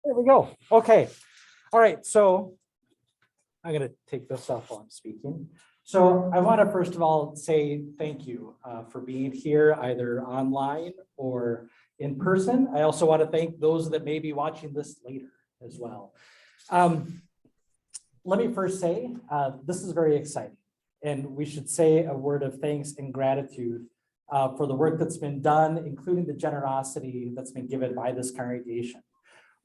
There we go. Okay. All right. So I'm going to take this off while I'm speaking. So I want to first of all say thank you for being here, either online or in person. I also want to thank those that may be watching this later as well. Let me first say, this is very exciting, and we should say a word of thanks and gratitude for the work that's been done, including the generosity that's been given by this congregation.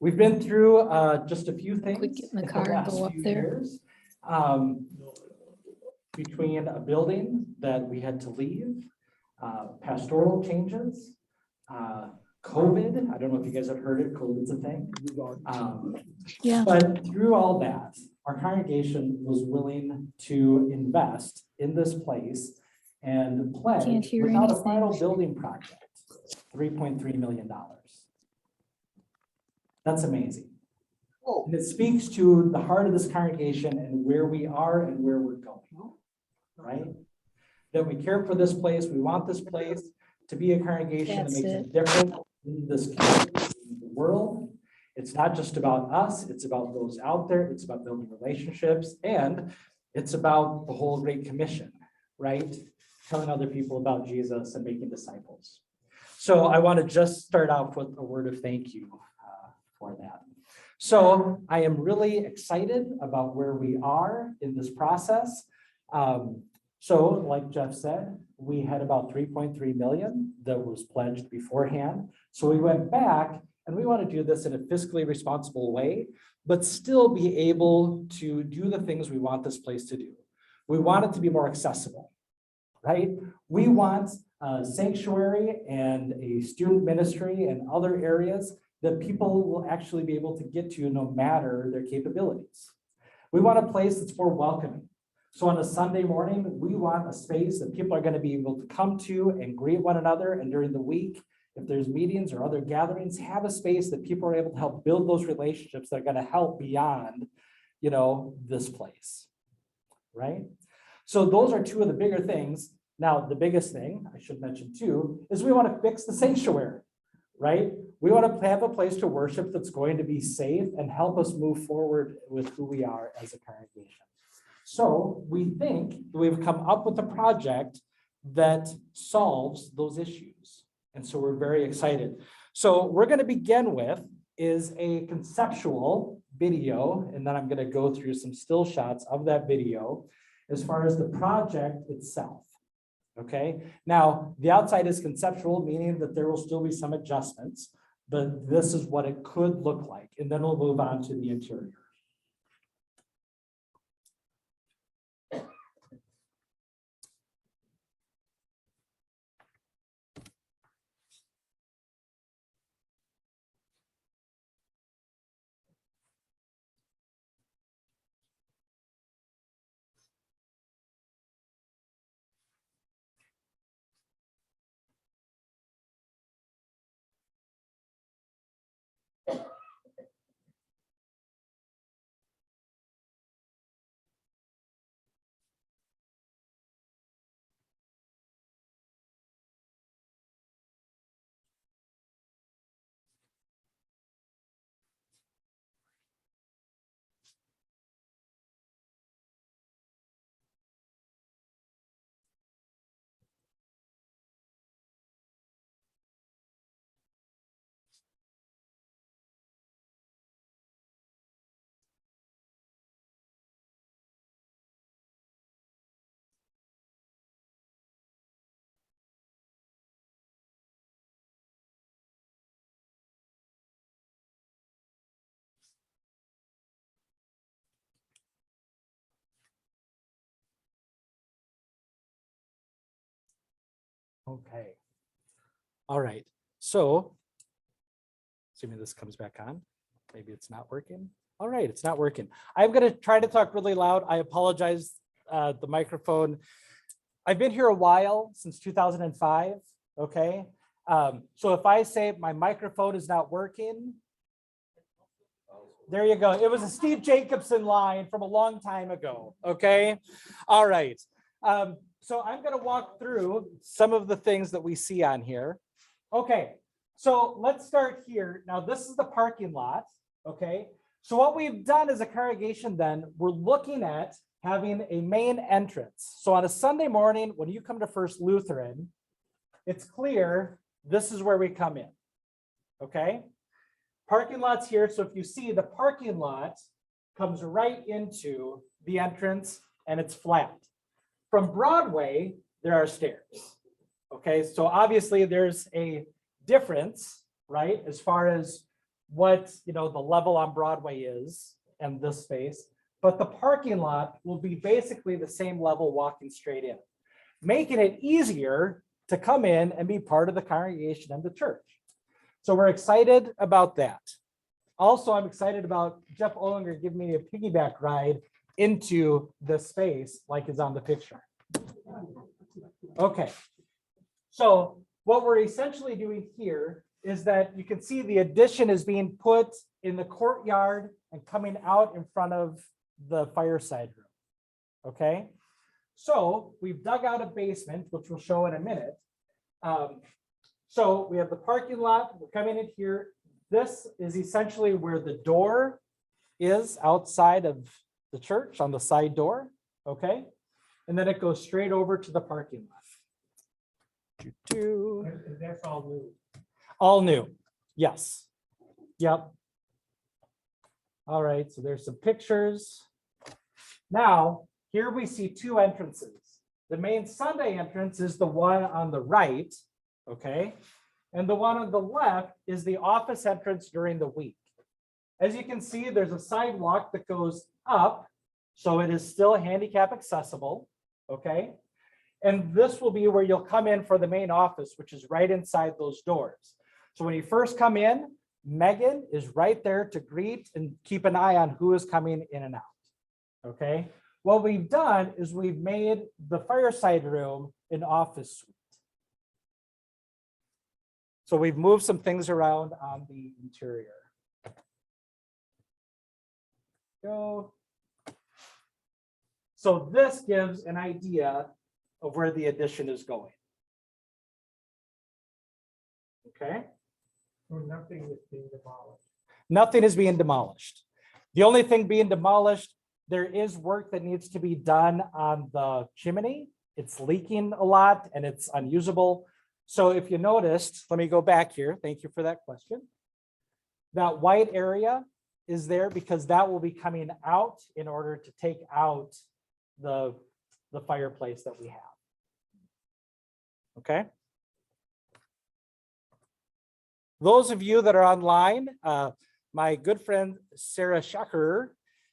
We've been through just a few things Get in the car and go up there. years, between a building that we had to leave, pastoral changes, COVID. I don't know if you guys have heard it. COVID's a thing. Yeah. But through all that, our congregation was willing to invest in this place and Can't pledge hear without a anything. final building project, $3.3 million. That's amazing. And it speaks to the heart of this congregation and where we are and where we're going, right? That we care for this place. We want this place to be a congregation that That's makes a it. difference in this community, in the world. It's not just about us, it's about those out there, it's about building relationships, and it's about the whole Great Commission, right? Telling other people about Jesus and making disciples. So I want to just start off with a word of thank you for that. So I am really excited about where we are in this process. So like Jeff said, we had about 3.3 million that was pledged beforehand. So we went back and we want to do this in a fiscally responsible way, but still be able to do the things we want this place to do. We want it to be more accessible, right? We want a sanctuary and a student ministry and other areas that people will actually be able to get to no matter their capabilities. We want a place that's more welcoming. So on a Sunday morning, we want a space that people are going to be able to come to and greet one another. And during the week, if there's meetings or other gatherings, have a space that people are able to help build those relationships that are going to help beyond, this place, right? So those are two of the bigger things. Now, the biggest thing I should mention too, is we want to fix the sanctuary, right? We want to have a place to worship that's going to be safe and help us move forward with who we are as a congregation. So we think we've come up with a project that solves those issues. And so we're very excited. So we're going to begin with is a conceptual video, and then I'm going to go through some still shots of that video as far as the project itself. Okay, now the outside is conceptual, meaning that there will still be some adjustments, but this is what it could look like. And then we'll move on to the interior. Okay. All right. So, assuming this comes back on, maybe it's not working. All right, it's not working. I'm going to try to talk really loud. I apologize, the microphone. I've been here a while, since 2005. Okay. So if I say my microphone is not working, there you go. It was a Steve Jacobson line from a long time ago. Okay. All right. So I'm going to walk through some of the things that we see on here. Okay, so let's start here. Now, this is the parking lot. Okay, so what we've done as a congregation then, we're looking at having a main entrance. So on a Sunday morning, when you come to First Lutheran, it's clear this is where we come in. Okay, parking lot's here. So if you see, the parking lot comes right into the entrance and it's flat. From Broadway, there are stairs. Okay, so obviously there's a difference, right, as far as what, you know, the level on Broadway is and this space, but the parking lot will be basically the same level walking straight in, making it easier to come in and be part of the congregation and the church. So we're excited about that. Also, I'm excited about Jeff Olinger giving me a piggyback ride into the space like is on the picture. Okay, so what we're essentially doing here is that you can see the addition is being put in the courtyard and coming out in front of the fireside room. Okay, so we've dug out a basement, which we'll show in a minute. So we have the parking lot, we're coming in here. This is essentially where the door is outside of the church on the side door, okay? And then it goes straight over to the parking lot. And that's all new. All new, yes. Yep. All right, so there's some pictures. Now, here we see two entrances. The main Sunday entrance is the one on the right, okay? And the one on the left is the office entrance during the week. As you can see, there's a sidewalk that goes up, so it is still handicap accessible, okay? And this will be where you'll come in for the main office, which is right inside those doors. So when you first come in, Megan is right there to greet and keep an eye on who is coming in and out, okay? What we've done is we've made the fireside room an office suite. So we've moved some things around on the interior. Go. So this gives an idea of where the addition is going. Okay. So nothing is being demolished. Nothing is being demolished. The only thing being demolished, there is work that needs to be done on the chimney. It's leaking a lot and it's unusable. So if you noticed, let me go back here. Thank you for that question. That white area is there because that will be coming out in order to take out the fireplace that we have. Okay. Those of you that are online, my good friend Sarah Schucker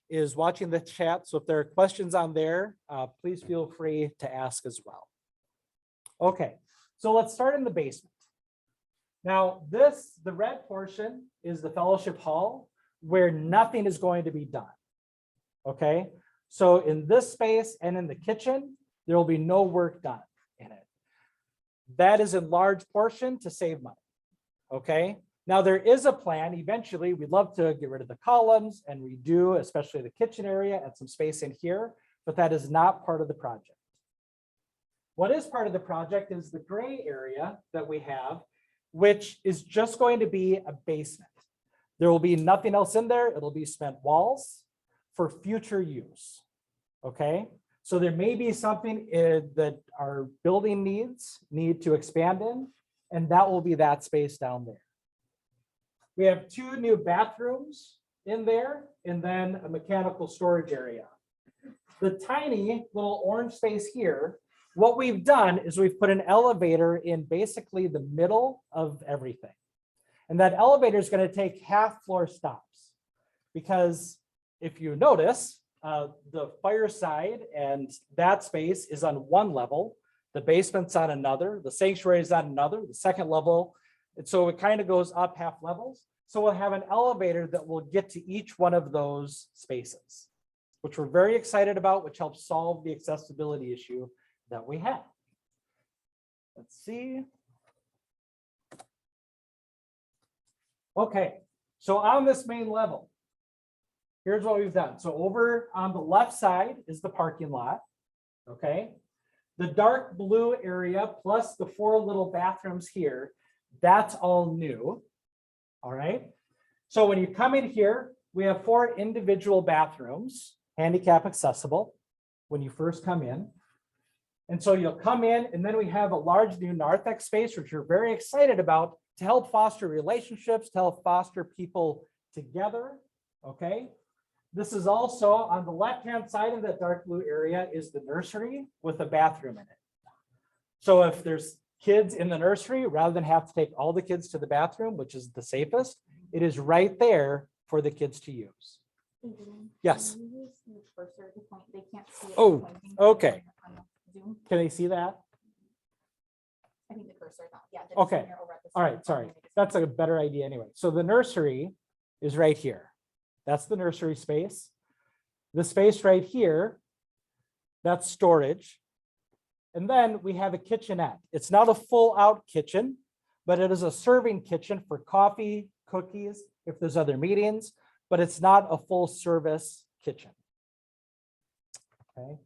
is watching the chat. So if there are questions on there, please feel free to ask as well. Okay, so let's start in the basement. Now the red portion is the fellowship hall where nothing is going to be done. Okay, so in this space and in the kitchen, there will be no work done in it. That is in large portion to save money. Okay, now there is a plan. Eventually, we'd love to get rid of the columns and redo, especially the kitchen area and some space in here, but that is not part of the project. What is part of the project is the gray area that we have, which is just going to be a basement. There will be nothing else in there. It'll be cement walls for future use. Okay, so there may be something that our building need to expand in, and that will be that space down there. We have 2 new bathrooms in there, and then a mechanical storage area. The tiny little orange space here, what we've done is we've put an elevator in basically the middle of everything. And that elevator is going to take half floor stops, because if you notice, the fireside and that space is on one level, the basement's on another, the sanctuary is on another, the second level. And so it kind of goes up half levels. So we'll have an elevator that will get to each one of those spaces, which we're very excited about, which helps solve the accessibility issue that we have. Let's see. Okay, so on this main level, here's what we've done. So over on the left side is the parking lot, okay? The dark blue area plus the 4 little bathrooms here, that's all new, all right? So when you come in here, we have 4 individual bathrooms, handicap accessible, when you first come in. And so you'll come in, and then we have a large new narthex space, which we're very excited about, to help foster relationships, to help foster people together, okay? This is also on the left-hand side of that dark blue area is the nursery with a bathroom in it. So if there's kids in the nursery, rather than have to take all the kids to the bathroom, which is the safest, it is right there for the kids to use. Yes. Can you use the cursor to point? They can't see it Oh, pointing okay. on the Zoom. Can they see that? I think the cursor is not. Yeah. they're just Okay. in here over at the All side. right, sorry. That's a better idea anyway. So the nursery is right here. That's the nursery space. The space right here, that's storage. And then we have a kitchenette. It's not a full out kitchen, but it is a serving kitchen for coffee, cookies, if there's other meetings, but it's not a full service kitchen. Okay,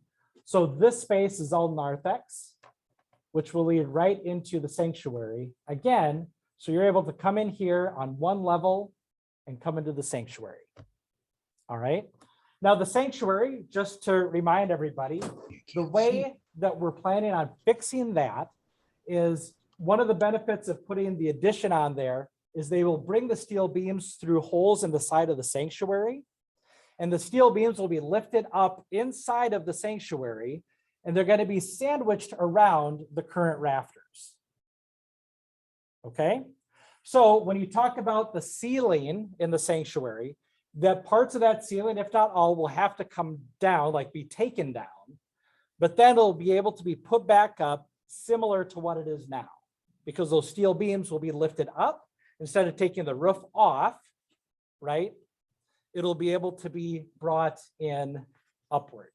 so this space is all narthex, which will lead right into the sanctuary again. So you're able to come in here on one level and come into the sanctuary. All right. Now the sanctuary, just to remind everybody, the way that we're planning on fixing that is one of the benefits of putting the addition on there is they will bring the steel beams through holes in the side of the sanctuary. And the steel beams will be lifted up inside of the sanctuary, and they're going to be sandwiched around the current rafters. Okay, so when you talk about the ceiling in the sanctuary, that parts of that ceiling, if not all, will have to come down, like be taken down, but then it'll be able to be put back up similar to what it is now, because those steel beams will be lifted up instead of taking the roof off, right? It'll be able to be brought in upward.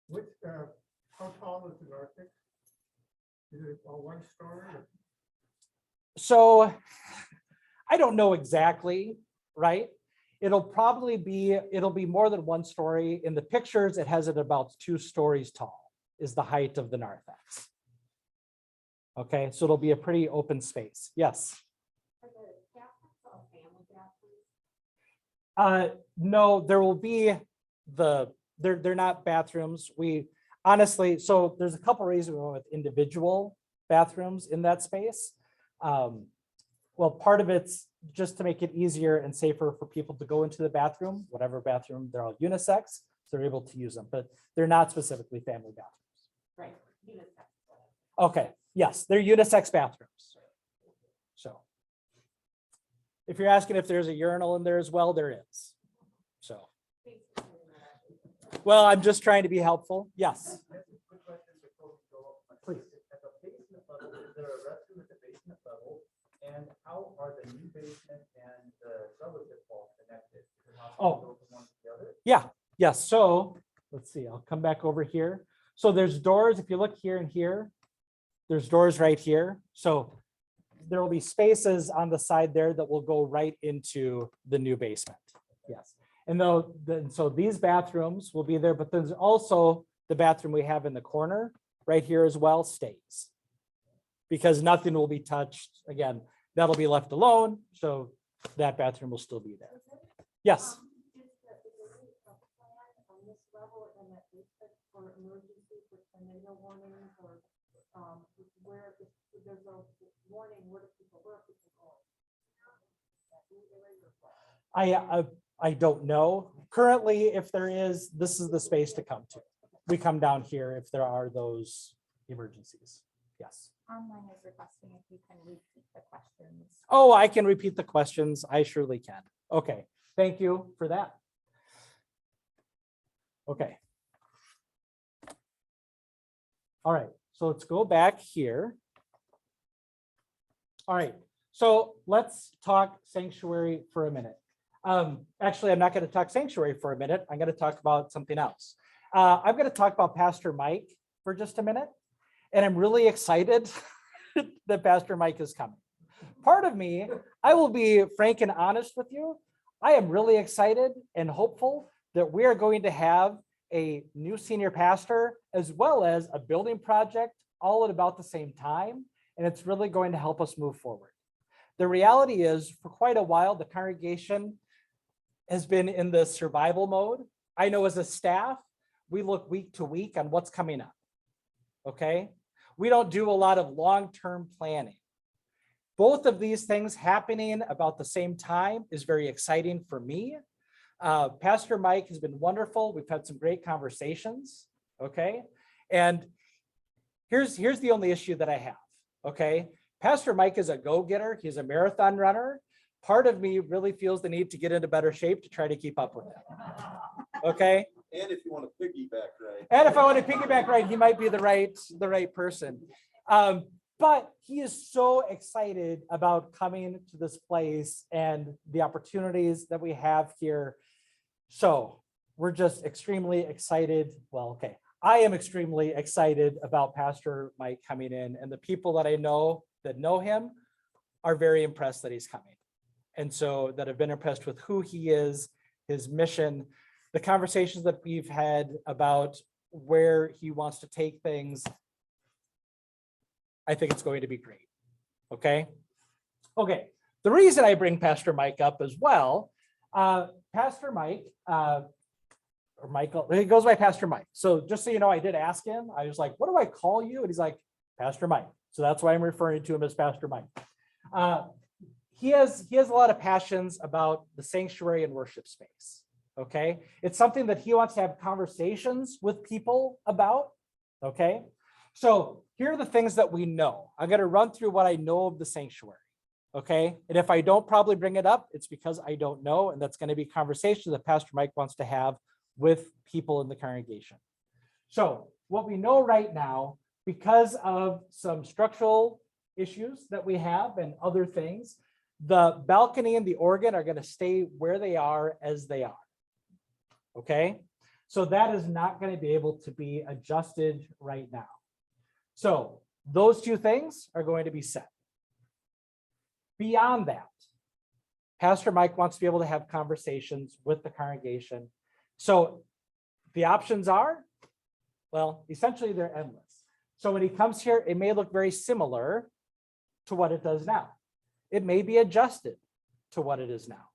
What, how tall is the narthex? Is it a 1-story? So I don't know exactly, right? It'll be more than 1 story. In the pictures, it has it about 2 stories tall is the height of the narthex. Okay, so it'll be a pretty open space. Yes. No, there will be they're not bathrooms. We honestly, so there's a couple reasons we went with individual bathrooms in that space. Well, part of it's just to make it easier and safer for people to go into the bathroom, whatever bathroom, they're all unisex, so they're able to use them, but they're not specifically family bathrooms. Right. Unisex. Okay, yes, they're unisex bathrooms. So if you're asking if there's a urinal in there as well, there is. So, well, I'm just trying to be helpful. Yes. Please. At the basement level, is there a restroom at the basement level? And how are the new basement and the fellowship hall connected? Oh. One together? Yeah, yes. So let's see, I'll come back over here. So there's doors. If you look here and here, there's doors right here. So there will be spaces on the side there that will go right into the new basement. Yes. And so these bathrooms will be there, but there's also the bathroom we have in the corner right here as well stays, because nothing will be touched. Again, that'll be left alone. So that bathroom will still be there. Yes. For emergency, for tornado warnings, or where if there's a warning, where do people go? I don't know. Currently, if there is, this is the space to come to. We come down here if there are those emergencies. Yes. Online is requesting if you can repeat the questions. Oh, I can repeat the questions. I surely can. Okay. Thank you for that. Okay. All right. So let's go back here. All right. So let's talk sanctuary for a minute. Actually, I'm not going to talk sanctuary for a minute. I'm going to talk about something else. I'm going to talk about Pastor Mike for just a minute. And I'm really excited that Pastor Mike is coming. Part of me, I will be frank and honest with you. I am really excited and hopeful that we are going to have a new senior pastor as well as a building project all at about the same time. And it's really going to help us move forward. The reality is, for quite a while, the congregation has been in the survival mode. I know as a staff, we look week to week on what's coming up, okay? We don't do a lot of long-term planning. Both of these things happening about the same time is very exciting for me. Pastor Mike has been wonderful. We've had some great conversations, okay? And here's the only issue that I have, okay? Pastor Mike is a go-getter. He's a marathon runner. Part of me really feels the need to get into better shape to try to keep up with him, okay? And if you want to piggyback, right? And if I want to piggyback right, he might be the right person. But he is so excited about coming to this place and the opportunities that we have here. So we're just extremely excited. Well, okay. I am extremely excited about Pastor Mike coming in, and the people that I know that know him are very impressed that he's coming. And so that have been impressed with who he is, his mission, the conversations that we've had about where he wants to take things. I think it's going to be great. Okay. Okay. The reason I bring Pastor Mike up as well, Pastor Mike, or Michael, he goes by Pastor Mike. So just so you know, I did ask him, I was like, what do I call you? And he's like, Pastor Mike. So that's why I'm referring to him as Pastor Mike. He has a lot of passions about the sanctuary and worship space. Okay. It's something that he wants to have conversations with people about. Okay. So here are the things that we know. I'm going to run through what I know of the sanctuary. Okay. And if I don't probably bring it up, it's because I don't know. And that's going to be conversations that Pastor Mike wants to have with people in the congregation. So what we know right now, because of some structural issues that we have and other things, the balcony and the organ are going to stay where they are as they are. Okay. So that is not going to be able to be adjusted right now. So those two things are going to be set. Beyond that, Pastor Mike wants to be able to have conversations with the congregation. So the options are, well, essentially they're endless. So when he comes here, it may look very similar to what it does now. It may be adjusted to what it is now.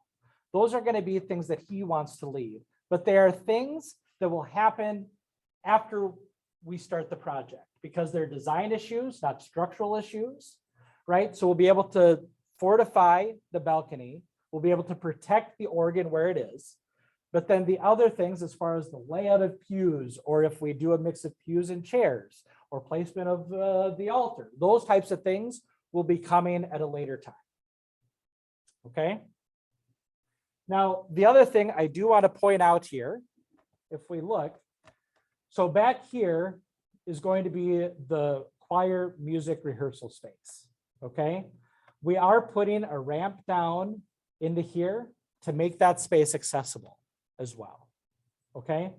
Those are going to be things that he wants to lead, but they are things that will happen after we start the project because they're design issues, not structural issues, right? So we'll be able to fortify the balcony. We'll be able to protect the organ where it is. But then the other things, as far as the layout of pews, or if we do a mix of pews and chairs, or placement of the altar, those types of things will be coming at a later time. Okay. Now, the other thing I do want to point out here, if we look, so back here is going to be the choir music rehearsal space. Okay. We are putting a ramp down into here to make that space accessible as well. Okay.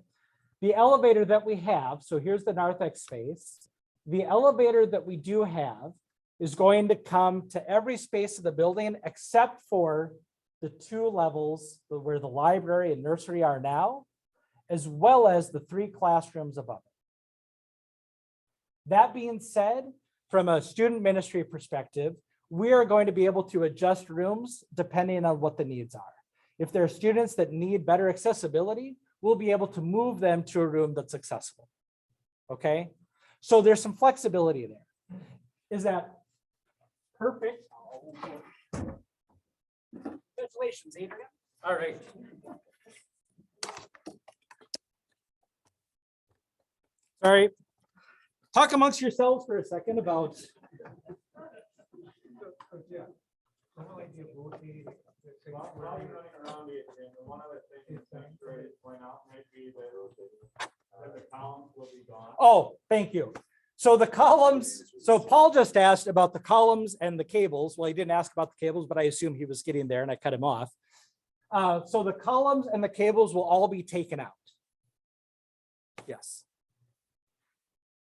The elevator that we have, so here's the narthex space. The elevator that we do have is going to come to every space of the building except for the two levels where the library and nursery are now, as well as the 3 classrooms above it. That being said, from a student ministry perspective, we are going to be able to adjust rooms depending on what the needs are. If there are students that need better accessibility, we'll be able to move them to a room that's accessible. Okay, so there's some flexibility there. Is that perfect? Congratulations, Adrian. All right. Sorry. Talk amongst yourselves for a second about. So, yeah, some idea of rotating the While sanctuary. you're running around the agenda, one other thing that's great to point out might be that the columns will be gone. Oh, thank you. So the columns, so Paul just asked about the columns and the cables. Well, he didn't ask about the cables, but I assume he was getting there and I cut him off. So the columns and the cables will all be taken out. Yes.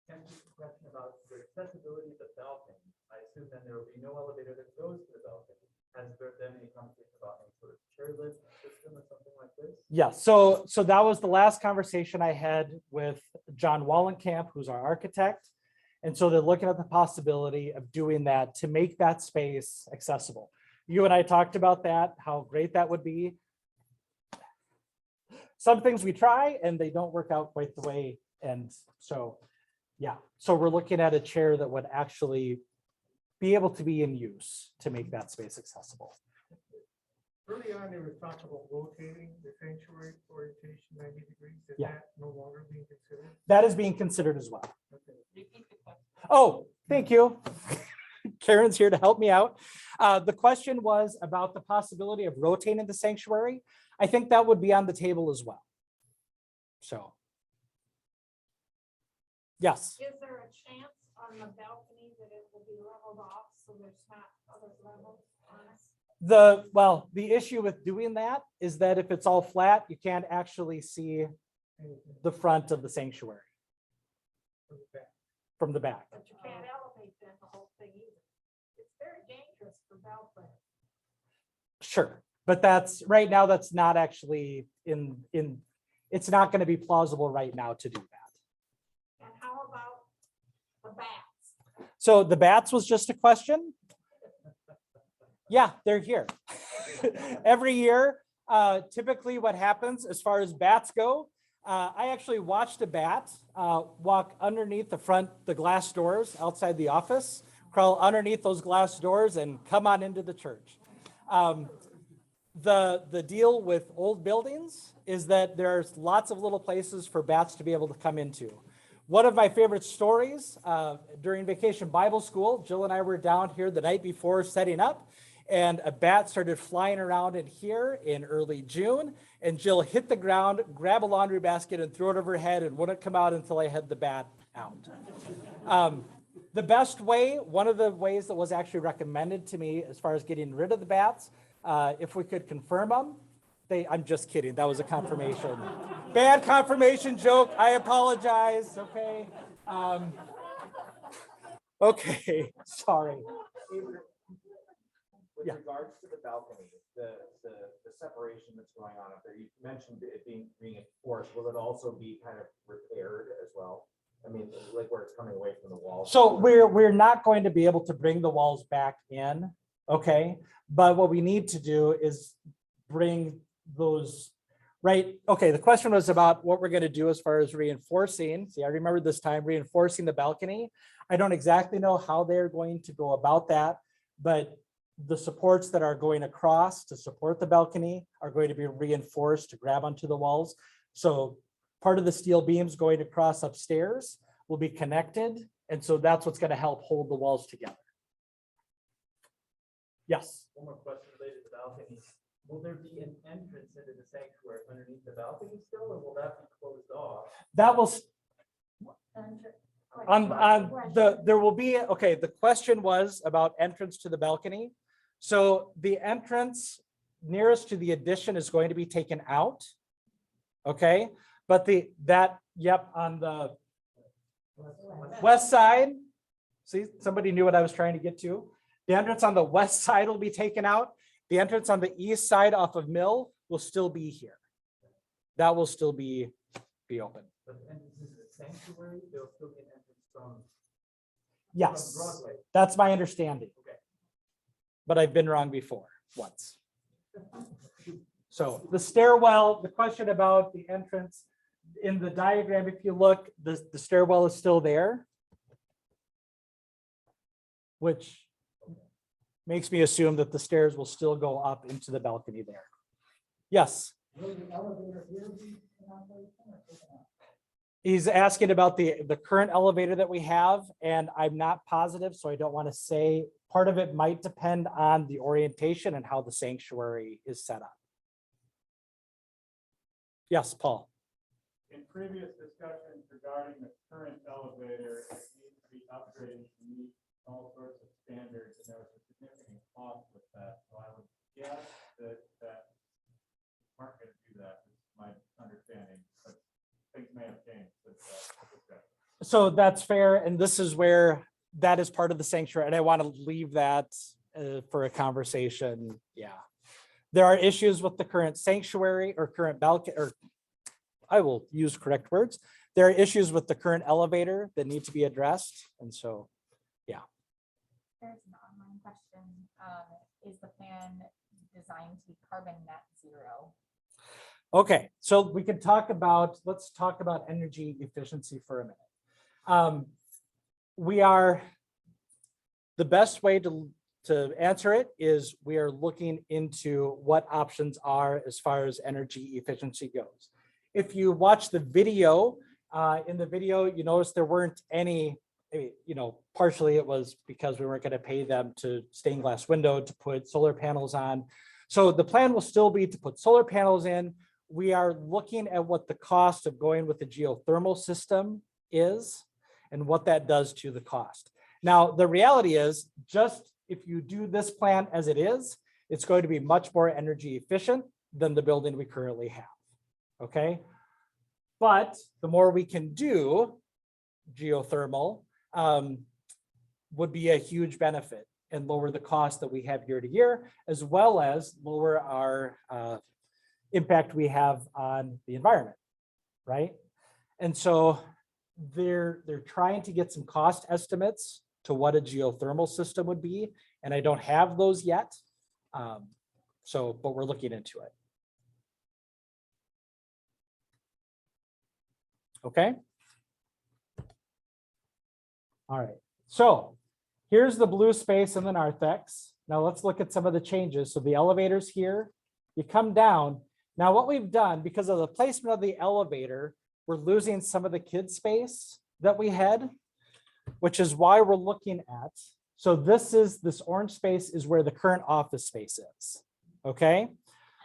And just a question about the accessibility of the balcony. I assume then there will be no elevator that goes to the balcony. Has there been any conversation about any sort of chairlift system or something like this? Yeah, so that was the last conversation I had with John Wallenkamp, who's our architect. And so they're looking at the possibility of doing that to make that space accessible. You and I talked about that, how great that would be. Some things we try and they don't work out quite the way. And so, yeah, so we're looking at a chair that would actually be able to be in use to make that space accessible. Early on, there was talk about rotating the sanctuary orientation 90 degrees. Is Yeah. that no longer being considered? That is being considered as well. Okay. Oh, thank you. Karen's here to help me out. The question was about the possibility of rotating the sanctuary. I think that would be on the table as well. So. Yes, Is there a chance on the balcony that it will be leveled off so there's not other levels on it? the issue with doing that is that if it's all flat, you can't actually see the front of the sanctuary from the back. But you can't elevate then the whole thing either. It's very dangerous for balcony. Sure, but right now, that's not actually it's not going to be plausible right now to do that. And how about the bats? So the bats was just a question. Yeah, they're here. Every year, typically what happens as far as bats go, I actually watched a bat walk underneath the glass doors outside the office, crawl underneath those glass doors and come on into the church. The deal with old buildings is that there's lots of little places for bats to be able to come into. One of my favorite stories during Vacation Bible School, Jill and I were down here the night before setting up, and a bat started flying around in here in early June, and Jill hit the ground, grabbed a laundry basket and threw it over her head and wouldn't come out until I had the bat out. The best way, one of the ways that was actually recommended to me as far as getting rid of the bats, if we could confirm them, I'm just kidding, that was a confirmation. Bad confirmation joke, I apologize, okay? Okay, sorry. With Yeah. regards to the balcony, the separation that's going on up there, you mentioned it being reinforced. Will it also be kind of repaired as well? I mean, like where it's coming away from the wall. So we're not going to be able to bring the walls back in, okay? But what we need to do is bring those, right? Okay, the question was about what we're going to do as far as reinforcing. See, I remember this time reinforcing the balcony. I don't exactly know how they're going to go about that, but the supports that are going across to support the balcony are going to be reinforced to grab onto the walls. So part of the steel beams going across upstairs will be connected. And so that's what's going to help hold the walls together. Yes. One more question related to the balcony. Will there be an entrance into the sanctuary underneath the balcony still, or will that be closed off? That will, there will be, okay, the question was about entrance to the balcony. So the entrance nearest to the addition is going to be taken out. Okay, but on the west side, see, somebody knew what I was trying to get to. The entrance on the west side will be taken out. The entrance on the east side off of Mill will still be here. That will still be open. But the entrance into the sanctuary, there will still be an entrance from Yes, Broadway. that's my understanding. Okay. But I've been wrong before, once. So the stairwell, the question about the entrance in the diagram, if you look, the stairwell is still there, which makes me assume that the stairs will still go up into the balcony there. Yes. He's asking about the current elevator that we have, and I'm not positive, so I don't want to say. Part of it might depend on the orientation and how the sanctuary is set up. Yes, Paul. In previous discussions regarding the current elevator, it needs to be upgraded to meet all sorts of standards, and there was a significant cost with that. So I would guess that aren't going to do that, is my understanding, but things may have changed since that discussion. So that's fair, and this is where that is part of the sanctuary, and I want to leave that for a conversation. Yeah, there are issues with the current sanctuary or current balcony, or I will use correct words. There are issues with the current elevator that need to be addressed, and so, yeah. There's an online question. is the plan designed to be carbon net zero? Okay, so we can talk about, let's talk about energy efficiency for a minute. The best way to answer it is we are looking into what options are as far as energy efficiency goes. If you watch the video, in the video, you notice there weren't any, partially it was because we weren't going to pay them to stained glass window to put solar panels on. So the plan will still be to put solar panels in. We are looking at what the cost of going with the geothermal system is and what that does to the cost. Now, the reality is, just if you do this plan as it is, it's going to be much more energy efficient than the building we currently have. Okay. But the more we can do geothermal would be a huge benefit and lower the cost that we have year to year, as well as lower our impact we have on the environment, right? And so they're trying to get some cost estimates to what a geothermal system would be, and I don't have those yet. But we're looking into it. Okay. All right, so here's the blue space in the narthex. Now let's look at some of the changes. So the elevator's here, you come down. Now what we've done, because of the placement of the elevator, we're losing some of the kid space that we had, which is why we're looking at, so this orange space is where the current office space is, okay?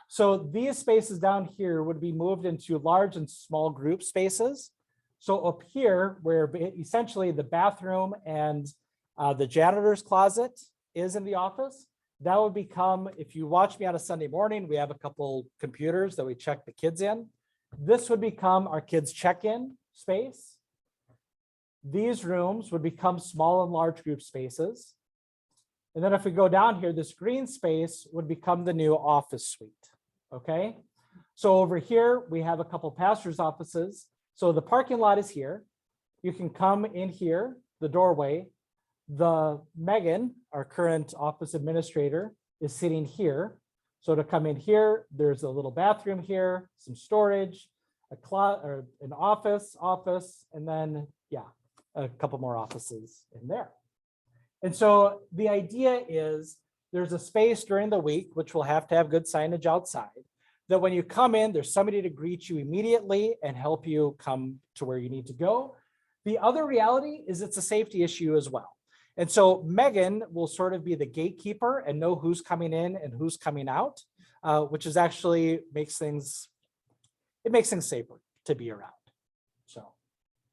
So these spaces down here would be moved into large and small group spaces. So up here, where essentially the bathroom and the janitor's closet is in the office, that would become, if you watch me on a Sunday morning, we have a couple computers that we check the kids in. This would become our kids' check-in space. These rooms would become small and large group spaces. And then if we go down here, this green space would become the new office suite, okay? So over here, we have a couple pastors' offices. So the parking lot is here. You can come in here, the doorway. The Megan, our current office administrator, is sitting here. So to come in here, there's a little bathroom here, some storage, an office, and then, yeah, a couple more offices in there. And so the idea is there's a space during the week, which will have to have good signage outside, that when you come in, there's somebody to greet you immediately and help you come to where you need to go. The other reality is it's a safety issue as well. And so Megan will sort of be the gatekeeper and know who's coming in and who's coming out, which is actually makes things safer to be around. So,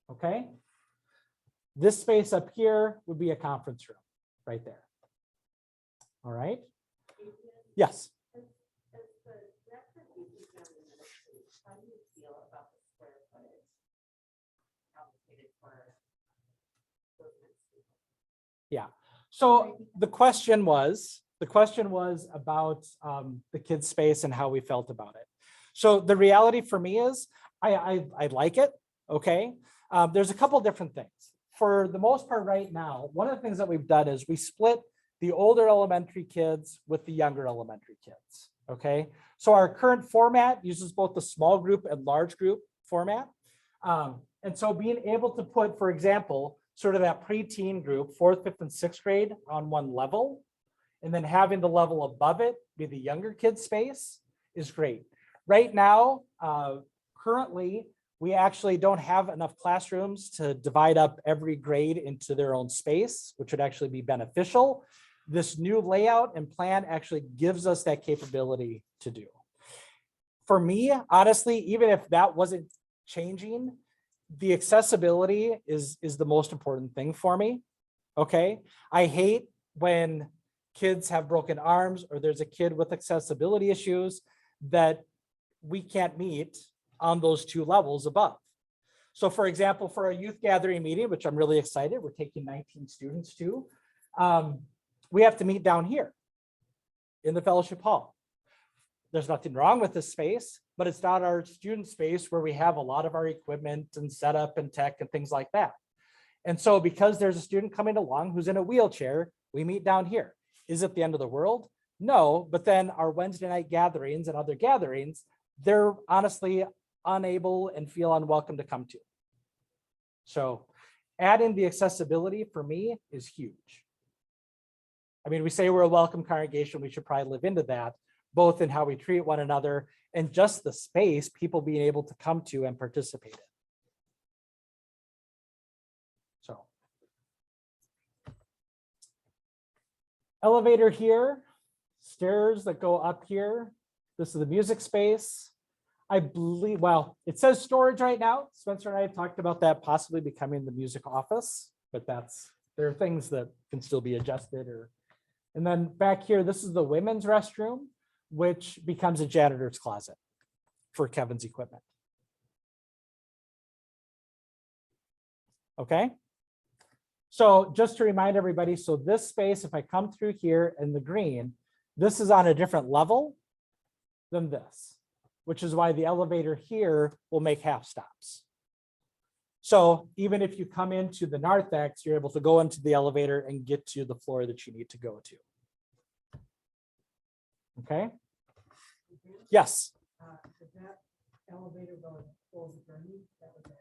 okay. This space up here would be a conference room right there. All right. Yes. How do you feel about the square footage allocated for those next people? Yeah. So the question was about the kids' space and how we felt about it. So the reality for me is I like it. Okay. There's a couple different things. For the most part right now, one of the things that we've done is we split the older elementary kids with the younger elementary kids. Okay. So our current format uses both the small group and large group format. And so being able to put, for example, sort of that preteen group, 4th, 5th, and 6th grade on one level, and then having the level above it be the younger kids space is great. Right now, currently, we actually don't have enough classrooms to divide up every grade into their own space, which would actually be beneficial. This new layout and plan actually gives us that capability to do. For me, honestly, even if that wasn't changing, the accessibility is the most important thing for me. Okay. I hate when kids have broken arms or there's a kid with accessibility issues that we can't meet on those two levels above. So for example, for a youth gathering meeting, which I'm really excited, we're taking 19 students to, we have to meet down here in the fellowship hall. There's nothing wrong with this space, but it's not our student space where we have a lot of our equipment and setup and tech and things like that. And so because there's a student coming along who's in a wheelchair, we meet down here. Is it the end of the world? No, but then our Wednesday night gatherings and other gatherings, they're honestly unable and feel unwelcome to come to. So adding the accessibility for me is huge. I mean, we say we're a welcome congregation, we should probably live into that, both in how we treat one another and just the space people being able to come to and participate in. So. Elevator here, stairs that go up here. This is the music space. I believe, well, it says storage right now. Spencer and I have talked about that possibly becoming the music office, but there are things that can still be adjusted and then back here, this is the women's restroom, which becomes a janitor's closet for Kevin's equipment. Okay. So just to remind everybody, so this space, if I come through here in the green, this is on a different level than this, which is why the elevator here will make half stops. So even if you come into the narthex, you're able to go into the elevator and get to the floor that you need to go to. Okay. Yes. That elevator going over journey, that was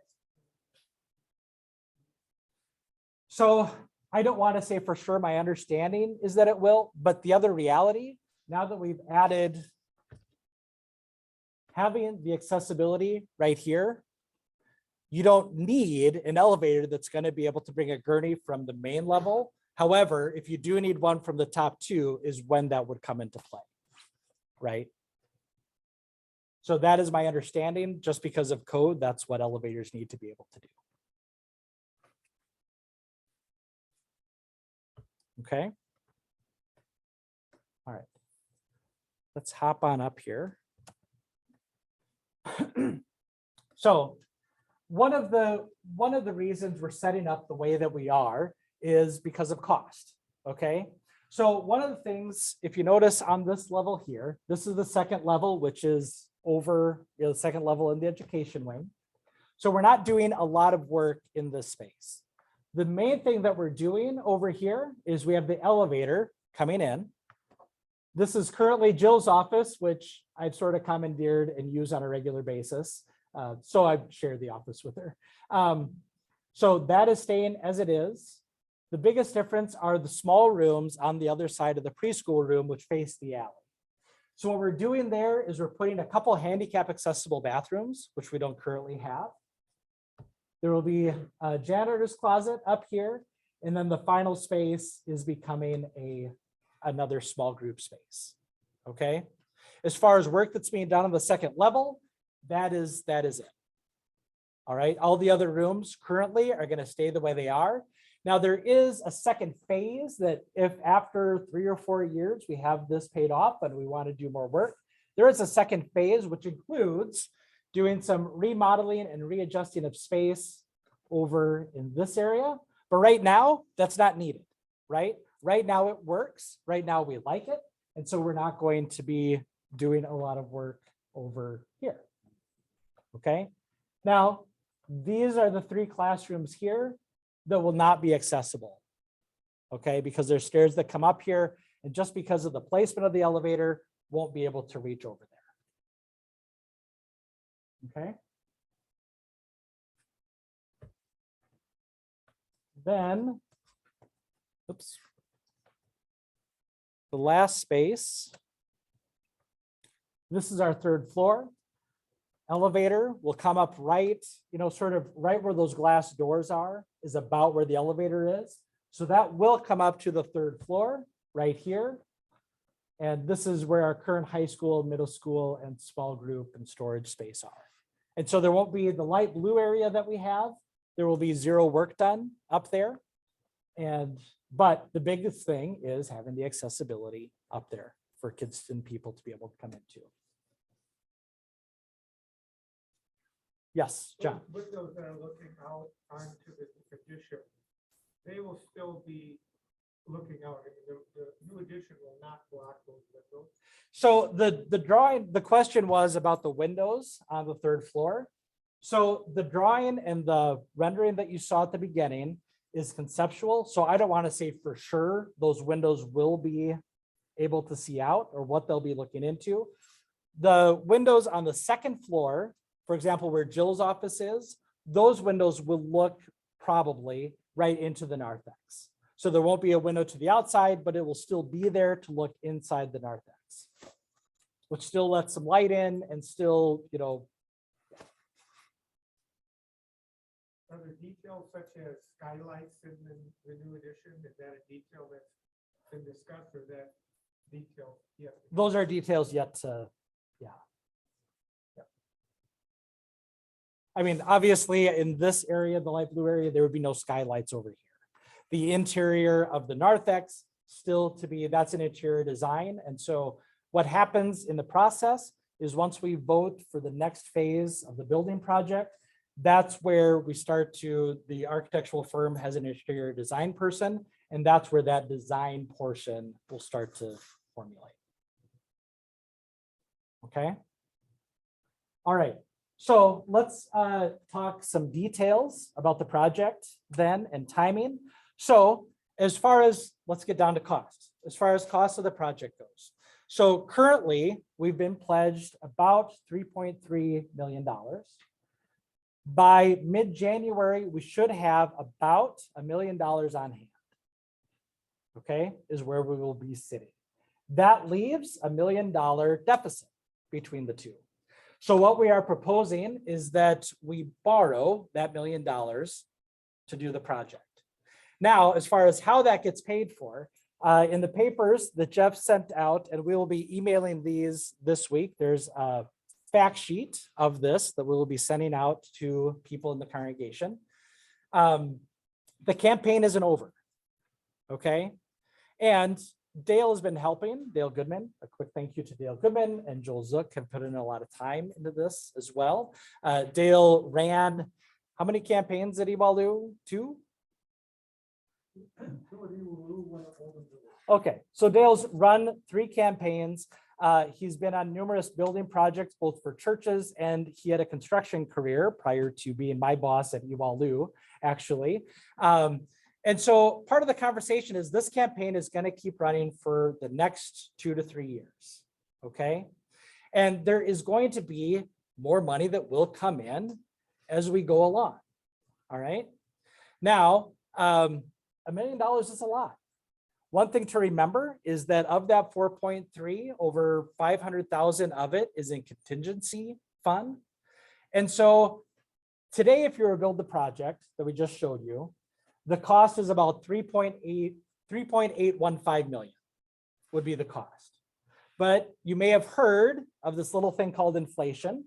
So I don't want to say for sure, my understanding is that it will, but the other reality, now that we've added having the accessibility right here, you don't need an elevator that's going to be able to bring a gurney from the main level. However, if you do need one from the top two is when that would come into play, right? So that is my understanding, just because of code, that's what elevators need to be able to do. Okay. All right. Let's hop on up here. So one of the reasons we're setting up the way that we are is because of cost. Okay. So one of the things, if you notice on this level here, this is the second level, which is over the second level in the education wing. So we're not doing a lot of work in this space. The main thing that we're doing over here is we have the elevator coming in. This is currently Jill's office, which I've sort of commandeered and use on a regular basis. So I've shared the office with her. So that is staying as it is. The biggest difference are the small rooms on the other side of the preschool room, which face the alley. So what we're doing there is we're putting a couple handicap accessible bathrooms, which we don't currently have. There will be a janitor's closet up here, and then the final space is becoming another small group space. Okay. As far as work that's being done on the second level, that is it. All right. All the other rooms currently are going to stay the way they are. Now there is a second phase that if after 3 or 4 years we have this paid off and we want to do more work, there is a second phase, which includes doing some remodeling and readjusting of space over in this area. But right now, that's not needed, right? Right now it works. Right now we like it. And so we're not going to be doing a lot of work over here. Okay. Now, these are the 3 classrooms here that will not be accessible. Okay, because there's stairs that come up here, and just because of the placement of the elevator, won't be able to reach over there. Okay. Then, oops. The last space. This is our 3rd floor. Elevator will come up right, sort of right where those glass doors are, is about where the elevator is. So that will come up to the 3rd floor right here. And this is where our current high school, middle school, and small group and storage space are. And so there won't be the light blue area that we have. There will be 0 work done up there. But the biggest thing is having the accessibility up there for kids and people to be able to come into. Yes, John. With those that are looking out onto the addition, they will still be looking out. I mean, the new addition will not block those windows. So the question was about the windows on the 3rd floor. So the drawing and the rendering that you saw at the beginning is conceptual. So I don't want to say for sure those windows will be able to see out or what they'll be looking into. The windows on the second floor, for example, where Jill's office is, those windows will look probably right into the narthex. So there won't be a window to the outside, but it will still be there to look inside the narthex, which still lets some light in and still, you know. Are there details such as skylights in the new addition? Is that a detail that's been discussed or that detail? Yes. Those are details yet to, yeah. Yep. I mean, obviously in this area, the light blue area, there would be no skylights over here. The interior of the narthex still to be, that's an interior design. And so what happens in the process is once we vote for the next phase of the building project, that's where we start to, the architectural firm has an interior design person, and that's where that design portion will start to formulate. Okay. All right. So let's talk some details about the project then and timing. So as far as, let's get down to cost, as far as cost of the project goes. So currently we've been pledged about $3.3 million. By mid-January, we should have about $1 million on hand. Okay, is where we will be sitting. That leaves $1 million deficit between the two. So what we are proposing is that we borrow that $1 million to do the project. Now, as far as how that gets paid for, in the papers that Jeff sent out, and we will be emailing these this week, there's a fact sheet of this that we will be sending out to people in the congregation. The campaign isn't over, okay? And Dale has been helping, Dale Goodman, a quick thank you to Dale Goodman and Joel Zook have put in a lot of time into this as well. Dale ran, how many campaigns did he all do? Two? Okay, so Dale's run 3 campaigns. He's been on numerous building projects, both for churches, and he had a construction career prior to being my boss at Iwalu, actually. And so part of the conversation is this campaign is going to keep running for the next 2 to 3 years, okay? And there is going to be more money that will come in as we go along, all right? Now, $1 million is a lot. One thing to remember is that of that 4.3, over 500,000 of it is in contingency fund. And so today, if you were to build the project that we just showed you, the cost is about 3.815 million would be the cost. But you may have heard of this little thing called inflation.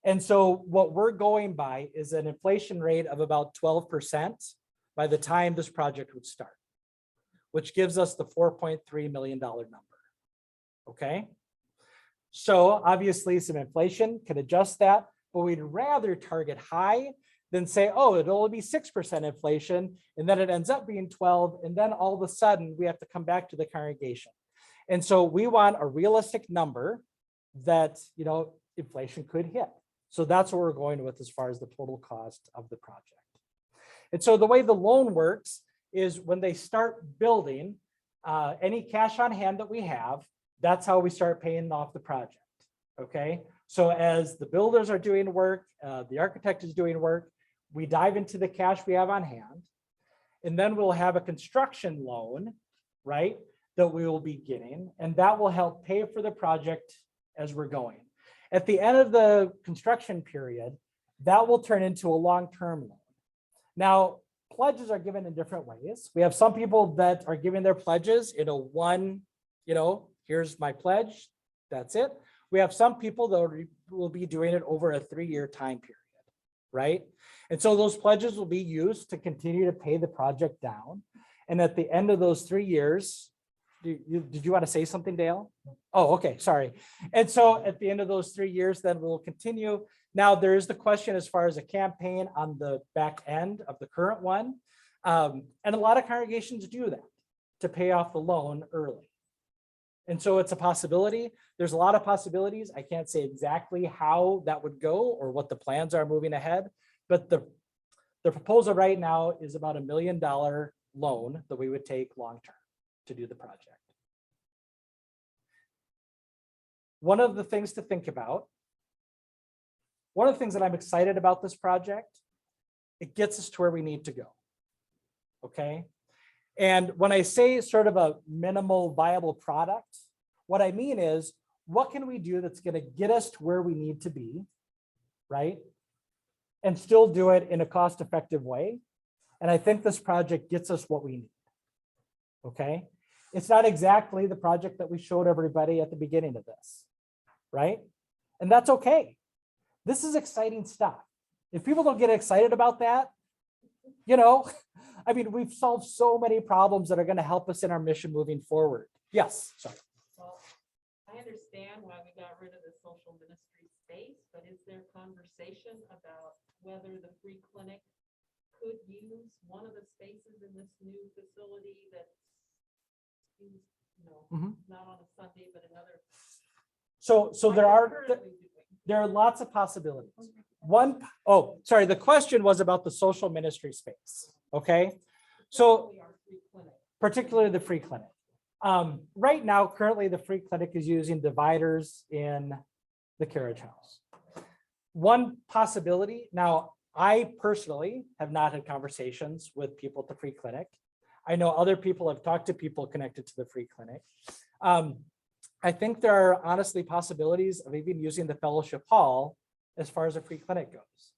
And so what we're going by is an inflation rate of about 12% by the time this project would start, which gives us the $4.3 million number, okay? So obviously some inflation can adjust that, but we'd rather target high than say, oh, it'll only be 6% inflation, and then it ends up being 12, and then all of a sudden we have to come back to the congregation. And so we want a realistic number that, you know, inflation could hit. So that's what we're going with as far as the total cost of the project. And so the way the loan works is when they start building, any cash on hand that we have, that's how we start paying off the project, okay? So as the builders are doing work, the architect is doing work, we dive into the cash we have on hand, and then we'll have a construction loan, right, that we will be getting, and that will help pay for the project as we're going. At the end of the construction period, that will turn into a long-term loan. Now, pledges are given in different ways. We have some people that are giving their pledges in a one, you know, here's my pledge, that's it. We have some people that will be doing it over a 3-year time period, right? And so those pledges will be used to continue to pay the project down. And at the end of those 3 years, did you want to say something, Dale? Oh, okay, sorry. And so at the end of those 3 years, then we'll continue. Now there is the question as far as a campaign on the back end of the current one. And a lot of congregations do that to pay off the loan early. And so it's a possibility. There's a lot of possibilities. I can't say exactly how that would go or what the plans are moving ahead, but the proposal right now is about $1 million loan that we would take long-term to do the project. one of the things to think about, one of the things that I'm excited about this project, it gets us to where we need to go. Okay. And when I say sort of a minimal viable product, what I mean is, what can we do that's going to get us to where we need to be, right? And still do it in a cost-effective way. And I think this project gets us what we need. Okay. It's not exactly the project that we showed everybody at the beginning of this, right? And that's okay. This is exciting stuff. If people don't get excited about that, you know, I mean, we've solved so many problems that are going to help us in our mission moving forward. Yes, sorry. Well, I understand why we got rid of the social ministry space, but is there conversation about whether the free clinic could use one of the spaces in this new facility that's used, not on a Sunday, but another? So there are lots of possibilities. Sorry, the question was about the social ministry space. Okay. So particularly the free clinic. Right now, currently the free clinic is using dividers in the carriage house. One possibility, now I personally have not had conversations with people at the free clinic. I know other people have talked to people connected to the free clinic. I think there are honestly possibilities of even using the fellowship hall as far as a free clinic goes.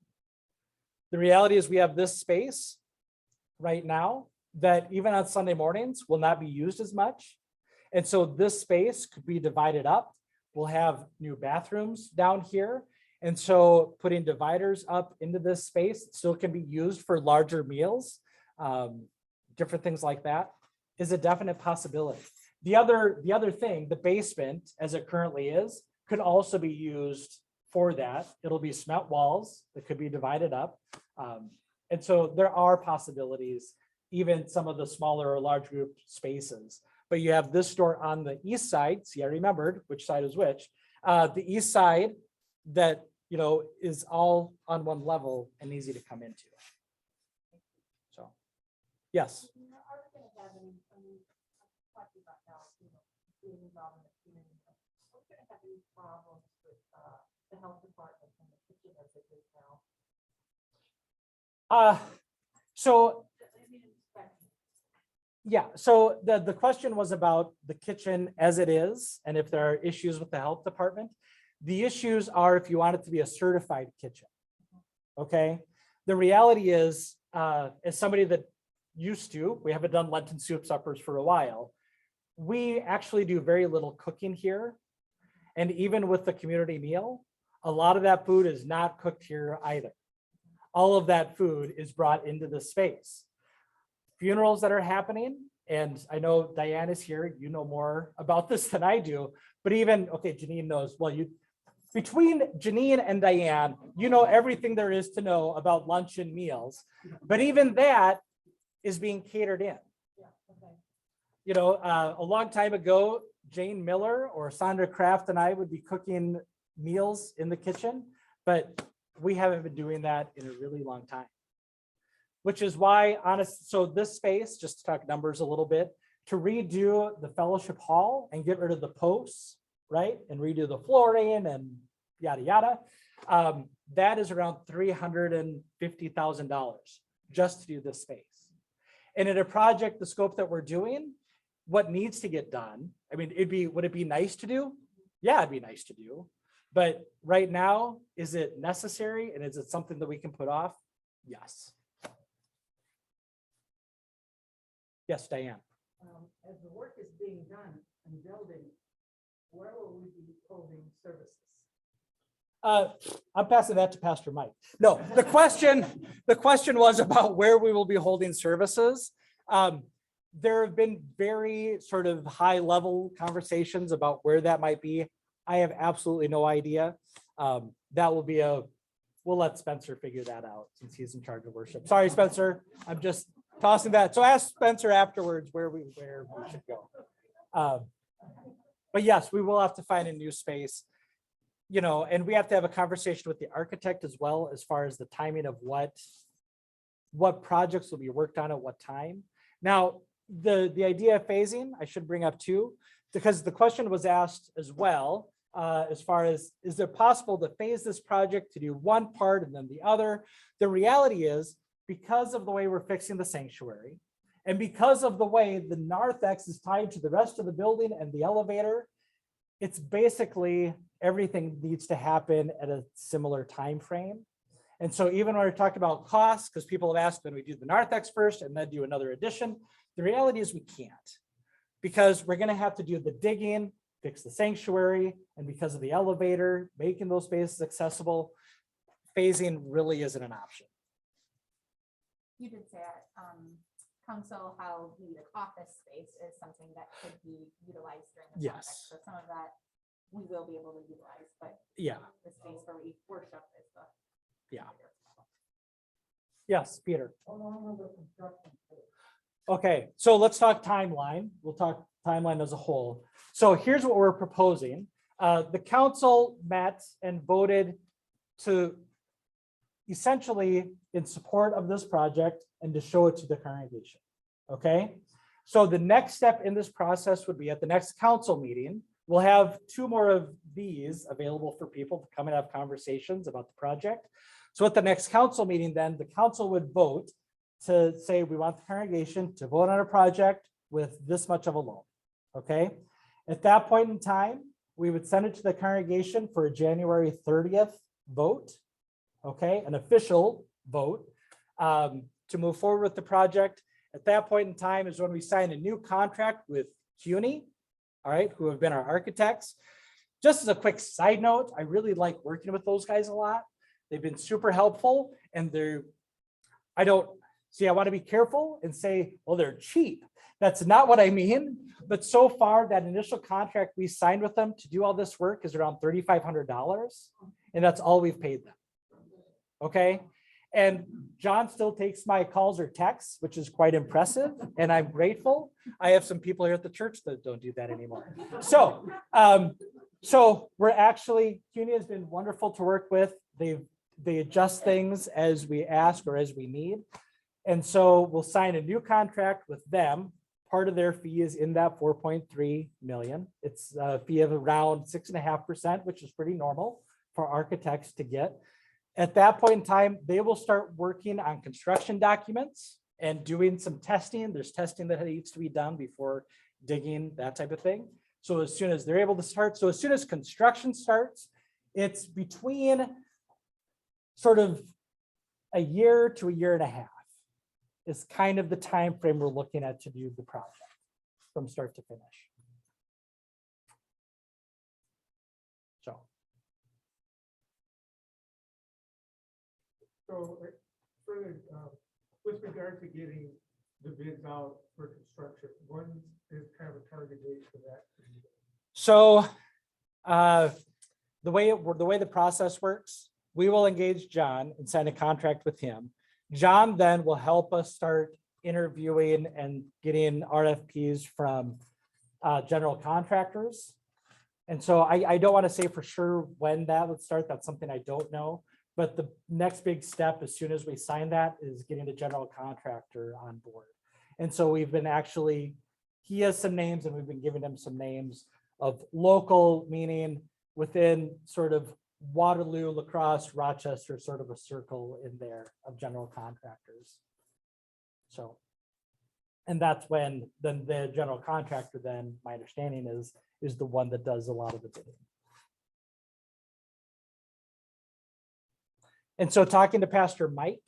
The reality is we have this space right now that even on Sunday mornings will not be used as much. And so this space could be divided up. We'll have new bathrooms down here. And so putting dividers up into this space still can be used for larger meals, different things like that is a definite possibility. The other thing, the basement as it currently is, could also be used for that. It'll be cement walls that could be divided up. And so there are possibilities, even some of the smaller or large group spaces. But you have this store on the east side. See, I remembered which side is which. The east side that, is all on one level and easy to come into. So, yes. Are we going to have any, talking about now, being involved in the community, are we going to have any problems with the health department and the kitchen as it is now? So the question was about the kitchen as it is, and if there are issues with the health department. The issues are if you want it to be a certified kitchen. Okay. The reality is, as somebody that we haven't done Lenten soup suppers for a while. We actually do very little cooking here. And even with the community meal, a lot of that food is not cooked here either. All of that food is brought into the space. Funerals that are happening, and I know Diane is here, you know more about this than I do, but even, okay, Janine knows, between Janine and Diane, you know everything there is to know about lunch and meals, but even that is being catered in. A long time ago, Jane Miller or Sandra Kraft and I would be cooking meals in the kitchen, but we haven't been doing that in a really long time. Which is why, so this space, just to talk numbers a little bit, to redo the fellowship hall and get rid of the posts, right? And redo the flooring and yada, yada. That is around $350,000 just to do this space. And in a project, the scope that we're doing, what needs to get done, I mean, would it be nice to do? Yeah, it'd be nice to do. But right now, is it necessary? And is it something that we can put off? Yes. Yes, Diane. As the work is being done and building, where will we be holding services? I'm passing that to Pastor Mike. No, the question was about where we will be holding services. There have been very sort of high level conversations about where that might be. I have absolutely no idea. That will be we'll let Spencer figure that out since he's in charge of worship. Sorry, Spencer, I'm just tossing that. So ask Spencer afterwards where we should go. But yes, we will have to find a new space, and we have to have a conversation with the architect as well, as far as the timing of what projects will be worked on at what time. Now, the idea of phasing, I should bring up too, because the question was asked as well as far as, is it possible to phase this project to do one part and then the other? The reality is, because of the way we're fixing the sanctuary, and because of the way the narthex is tied to the rest of the building and the elevator, it's basically everything needs to happen at a similar time frame. And so even when we talked about costs, because people have asked, when we do the narthex first and then do another addition, the reality is we can't, because we're going to have to do the digging, fix the sanctuary, and because of the elevator, making those spaces accessible, phasing really isn't an option. You did say at council how the office space is something that could be utilized during the project. Yes. So some of that we will be able to utilize, but Yeah. the space where we worship is the. Yeah. Yes, Peter. How long will the construction take? Okay, so let's talk timeline. We'll talk timeline as a whole. So here's what we're proposing. The council met and voted to essentially in support of this project and to show it to the congregation. Okay, so the next step in this process would be at the next council meeting. We'll have 2 more of these available for people to come and have conversations about the project. So at the next council meeting, then the council would vote to say, we want the congregation to vote on a project with this much of a loan. Okay, at that point in time, we would send it to the congregation for a January 30th vote. Okay, an official vote to move forward with the project. At that point in time is when we sign a new contract with CUNY, all right, who have been our architects. Just as a quick side note, I really like working with those guys a lot. They've been super helpful, and I want to be careful and say, well, they're cheap. That's not what I mean. But so far, that initial contract we signed with them to do all this work is around $3,500. And that's all we've paid them. Okay. And John still takes my calls or texts, which is quite impressive. And I'm grateful. I have some people here at the church that don't do that anymore. So, we're actually, CUNY has been wonderful to work with. They adjust things as we ask or as we need. And so we'll sign a new contract with them. Part of their fee is in that 4.3 million. It's a fee of around 6.5%, which is pretty normal for architects to get. At that point in time, they will start working on construction documents and doing some testing. There's testing that needs to be done before digging, that type of thing. So as soon as they're able to start, so as soon as construction starts, it's between sort of a year to a year and a half is kind of the time frame we're looking at to do the project from start to finish. So. So further, with regard to getting the bids out for construction, when is kind of a target date for that? So the way the process works, we will engage John and sign a contract with him. John then will help us start interviewing and getting RFPs from general contractors. And so I don't want to say for sure when that would start. That's something I don't know. But the next big step, as soon as we sign that, is getting the general contractor on board. And so we've been he has some names and we've been giving him some names of local, meaning within sort of Waterloo, La Crosse, Rochester, sort of a circle in there of general contractors. So, and that's when then the general contractor, then my understanding is the one that does a lot of the bidding. And so talking to Pastor Mike,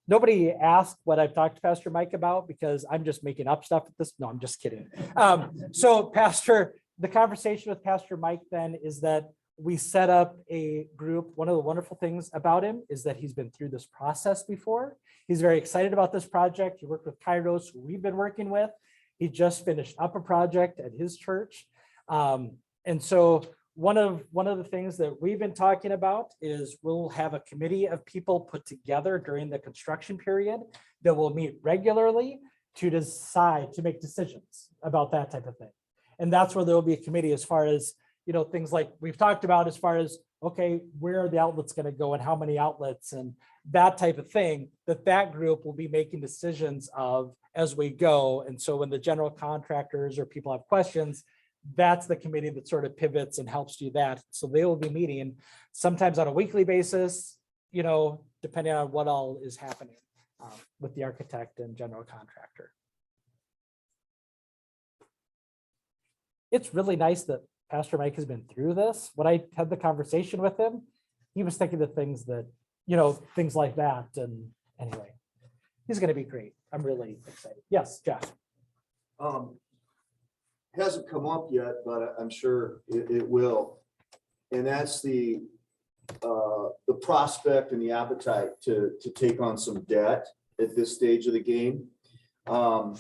nobody asked what I've talked to Pastor Mike about because I'm just making up stuff at this. No, I'm just kidding. So the conversation with Pastor Mike then is that we set up a group. One of the wonderful things about him is that he's been through this process before. He's very excited about this project. He worked with Kairos, who we've been working with. He just finished up a project at his church. And so one of the things that we've been talking about is we'll have a committee of people put together during the construction period that will meet regularly to make decisions about that type of thing. And that's where there will be a committee as far as, things like we've talked about as far as, okay, where are the outlets going to go and how many outlets and that type of thing, that group will be making decisions of as we go. And so when the general contractors or people have questions, that's the committee that sort of pivots and helps do that. So they will be meeting sometimes on a weekly basis, you know, depending on what all is happening with the architect and general contractor. It's really nice that Pastor Mike has been through this. When I had the conversation with him, he was thinking of things that, you know, things like that. And anyway, he's going to be great. I'm really excited. Yes, Jeff. Hasn't come up yet, but I'm sure it will. And that's the prospect and the appetite to take on some debt at this stage of the game. From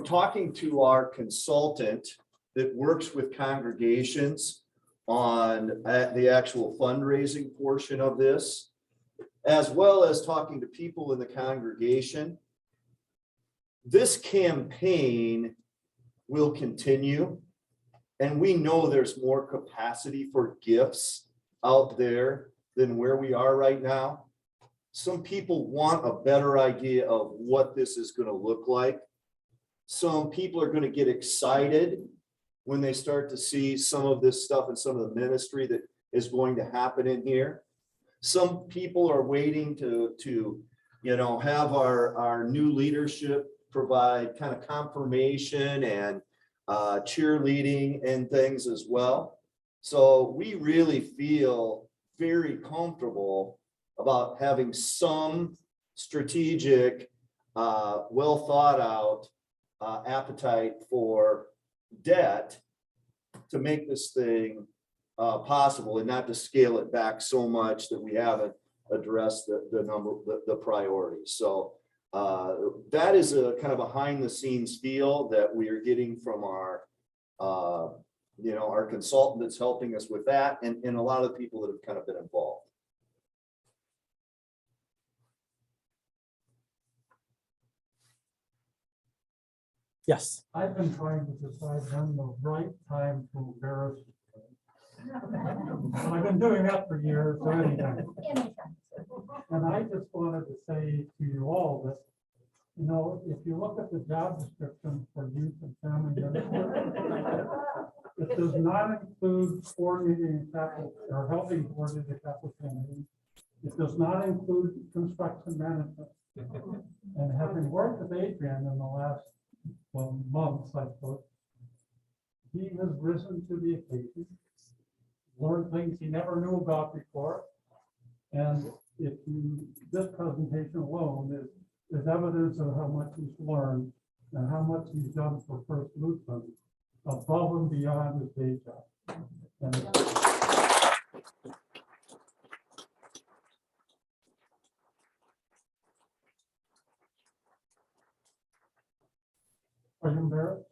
talking to our consultant that works with congregations on the actual fundraising portion of this, as well as talking to people in the congregation, this campaign will continue. And we know there's more capacity for gifts out there than where we are right now. Some people want a better idea of what this is going to look like. Some people are going to get excited when they start to see some of this stuff and some of the ministry that is going to happen in here. Some people are waiting to you know, have our new leadership provide kind of confirmation and cheerleading and things as well. So we really feel very comfortable about having some strategic, well thought out appetite for debt to make this thing possible, and not to scale it back so much that we haven't addressed the priorities. So that is a kind of behind the scenes feel that we are getting from our you know, our consultant that's helping us with that, and a lot of the people that have kind of been involved. Yes. I've been trying to decide when the right time to embarrass you. And I've been doing that for years, so anytime. And I just wanted to say to you all that, you know, if you look at the job description for youth and family ministry, it does not include coordinating capital or helping coordinate the capital campaign. It does not include construction management. And having worked with Adrian in the last months, I suppose, he has risen to the occasion, learned things he never knew about before. And if you, this presentation alone is evidence of how much he's learned and how much he's done for First Lutheran above and beyond his day job. And are you embarrassed?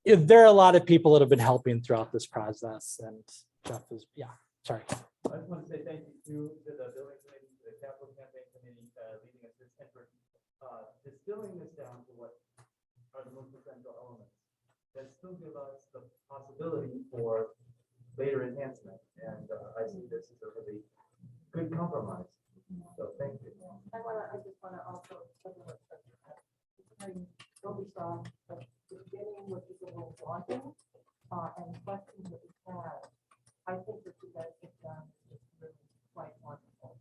There are a lot of people that have been helping throughout this process, and Jeff is, yeah, sorry. I just want to say thank you to the building committee, to the capital campaign committee, leading us this effort, distilling this down to what are the most essential elements that still give us the possibility for later enhancement. And I see this as a really good compromise. So thank you. I just want to also, what we saw at the beginning, what people were wanting, and questions that we had. I think that you guys have done is really quite wonderful.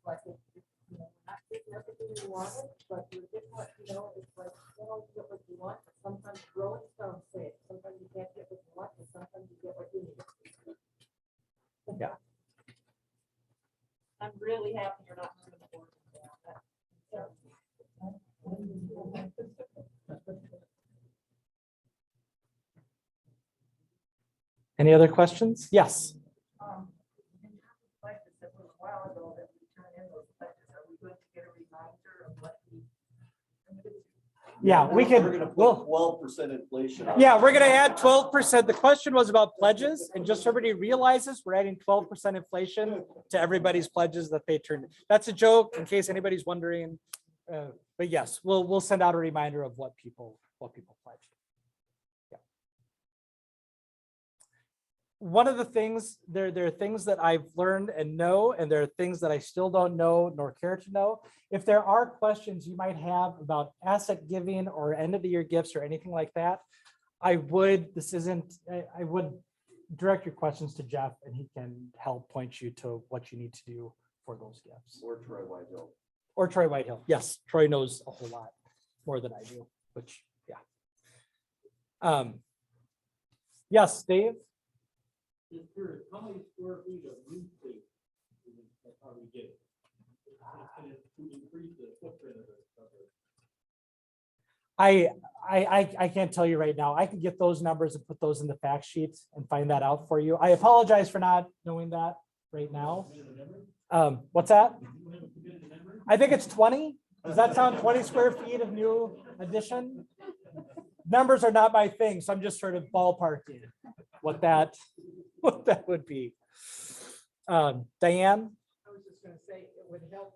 Like, you know, not getting everything you wanted, but you're getting what, you know, it's like, you don't get what you want, but sometimes growing stones say it. Sometimes you can't get what you want, and sometimes you get what you need. Yeah. I'm really happy you're not moving the board down. Any other questions? Yes. Like this, a little while ago that we turned in those pledges, are we going to get a reminder of what we? Yeah, we We're can, gonna put well, 12% inflation. on yeah, it. we're gonna add 12%. The question was about pledges, and just so everybody realizes, we're adding 12% inflation to everybody's pledges that they turned. That's a joke in case anybody's wondering. But yes, we'll send out a reminder of what people pledged. Yeah. one of the things, there are things that I've learned and know, and there are things that I still don't know nor care to know. If there are questions you might have about asset giving or end of the year gifts or anything like that, I would direct your questions to Jeff, and he can help point you to what you need to do for those gifts. Or Troy Whitehill. Or Troy Whitehill. Yes, Troy knows a whole lot more than I do, which, yeah. Yes, Dave? Just curious, how many square feet of new space are we getting? And to increase the footprint of it. I can't tell you right now. I can get those numbers and put those in the fact sheets and find that out for you. I apologize for not knowing that right now. What's that? I think it's 20. Does that sound 20 square feet of new addition? Numbers are not my thing, so I'm just sort of ballparking what that would be. Diane? I was just gonna say, it would help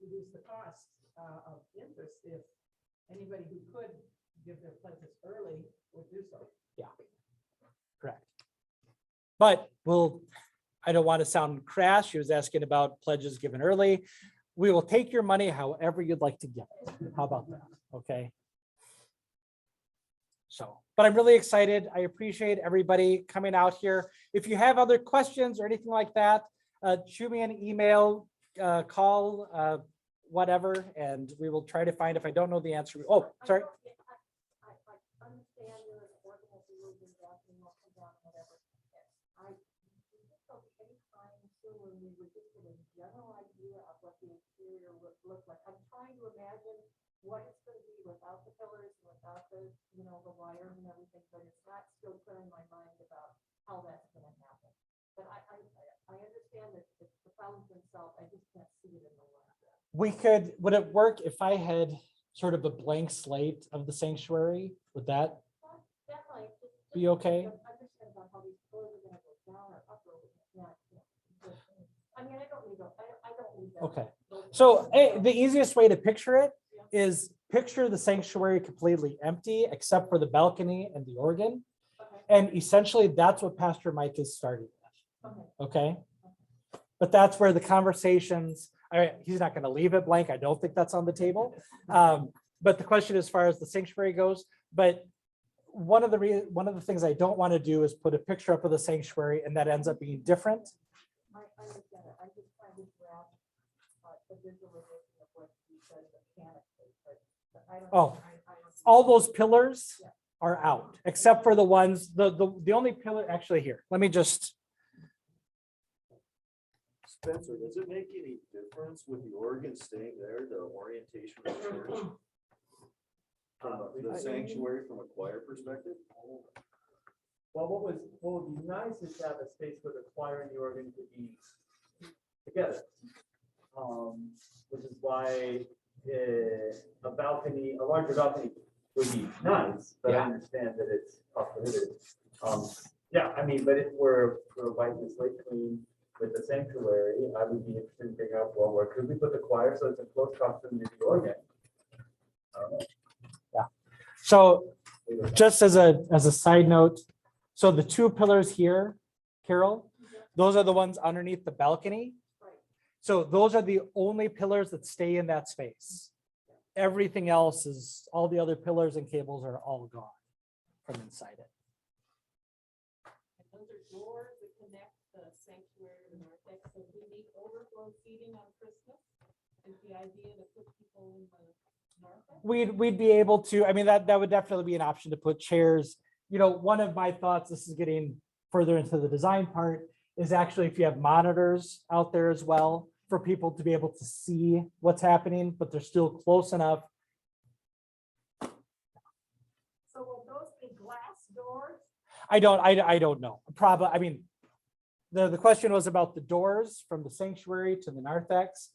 reduce the cost of interest if anybody who could give their pledges early would do so. Yeah, correct. But I don't want to sound crass. She was asking about pledges given early. We will take your money however you'd like to give it. How about that? Okay. So, but I'm really excited. I appreciate everybody coming out here. If you have other questions or anything like that, shoot me an email, call, whatever, and we will try to find, if I don't know the answer. Oh, sorry. I understand you're an organized rules and drafting will come down, whatever. I just don't any time soon when we would just get a general idea of what the interior would look like. I'm trying to imagine what it's going to be without the pillars, without the, the wire and everything, but it's not still clear in my mind about how that's going to happen. But I understand that the fountains themselves, I just can't see it in the light. Would it work if I had sort of a blank slate of the sanctuary? Would that be okay? Understand about how these pillars are going to go down or up or not. I mean, I don't need that. Okay. So the easiest way to picture it is picture the sanctuary completely empty except for the balcony and the organ. And essentially that's what Pastor Mike is starting with. Okay. But that's where the conversations, he's not going to leave it blank. I don't think that's on the table. But the question as far as the sanctuary goes, but one of the things I don't want to do is put a picture up of the sanctuary and that ends up being different. I understand it. I just trying to grasp the visualization of what you said mechanically, but I don't. Oh, all those pillars are out except for the ones, the only pillar actually here. Let me just. Spencer, does it make any difference with the organ staying there, the orientation of the church? From the sanctuary from a choir perspective? Well, what would be nice is to have a space for the choir and the organ to be together. Which is why a larger balcony would be nice, but I understand that it's cost prohibitive. Yeah, I mean, but if we're wiping the slate clean with the sanctuary, I would be interested in figuring out, well, where could we put the choir so it's in close proximity to the organ? I don't know. So just as a side note, so the two pillars here, Carol, those are the ones underneath the balcony. So those are the only pillars that stay in that space. Everything else is, all the other pillars and cables are all gone from inside it. And those are doors that connect the sanctuary to the narthex. So we need overflow seating on Christmas. Is the idea to put people in the narthex? We'd be able to, I mean, that would definitely be an option to put chairs. One of my thoughts, this is getting further into the design part, is actually if you have monitors out there as well for people to be able to see what's happening, but they're still close enough. So will those be glass doors? I don't know. Probably, I mean, the question was about the doors from the sanctuary to the narthex.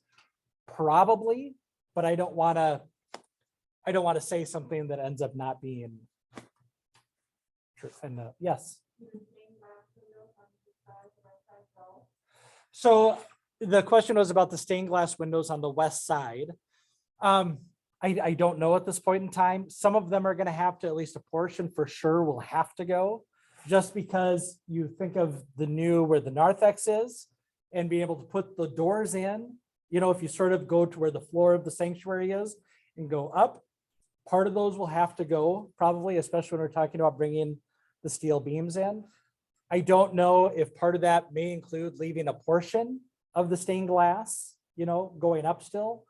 Probably, but I don't want to say something that ends up not being true. And yes. So the question was about the stained glass windows on the west side. I don't know at this point in time. Some of them are going to have to, at least a portion for sure will have to go. just because you think of the new where the narthex is and be able to put the doors in, if you sort of go to where the floor of the sanctuary is and go up, part of those will have to go probably, especially when we're talking about bringing the steel beams in. I don't know if part of that may include leaving a portion of the stained glass, going up still.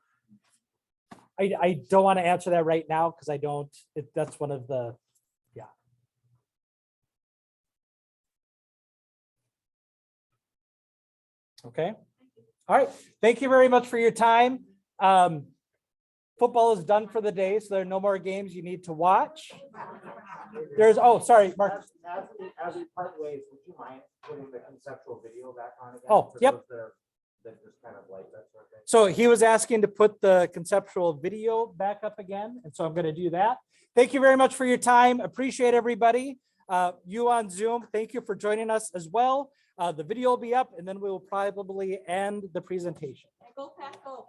I don't want to answer that right now because that's one of the, yeah. Okay. All right. Thank you very much for your time. Football is done for the day, so there are no more games you need to watch. Sorry, Mark. As we part ways, would you mind putting the conceptual video back on again? Oh, yep. That just kind of like that sort of thing. So he was asking to put the conceptual video back up again, and so I'm going to do that. Thank you very much for your time. Appreciate everybody. You on Zoom, thank you for joining us as well. The video will be up, and then we will probably end the presentation. Go Pack, go.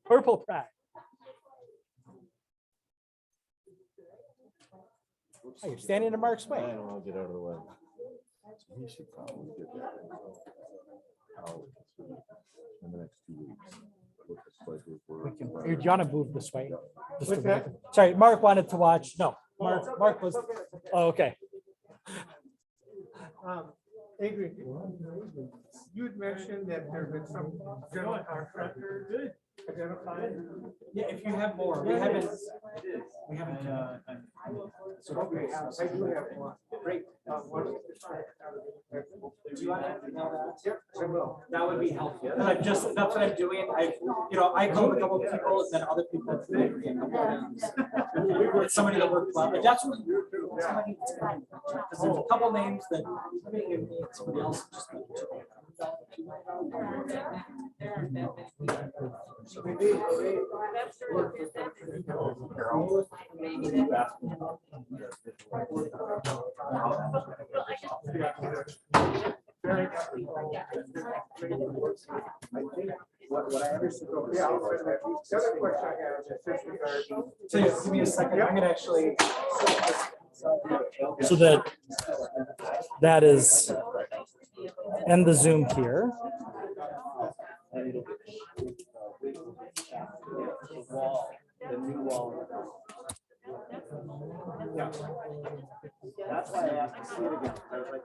Purple Pride. Oh, you're standing in Mark's way. I don't want to get out of the way. He should probably get that out in the next 2 weeks. Do you want to move this way? Just a minute. Sorry, Mark wanted to watch. No, Mark was. Oh, okay. Adrian, you had mentioned that there have been some general contractors identified. Yeah, if you have more, we haven't. Okay, I do have one. Great. Do you want to email that? Yep, I will. That would be helpful. That's what I'm doing. I called a couple of people and then other people have agree a couple of names. Somebody that worked well, but that's what you're doing. Because there's a couple names that somebody gave me and somebody else just. What I understood. Yeah, I'll send that. The other question I have is just regarding. So give me a second. I'm gonna actually. So that is end the Zoom here. The new wall. Yeah. That's why I asked to see it again. I was like,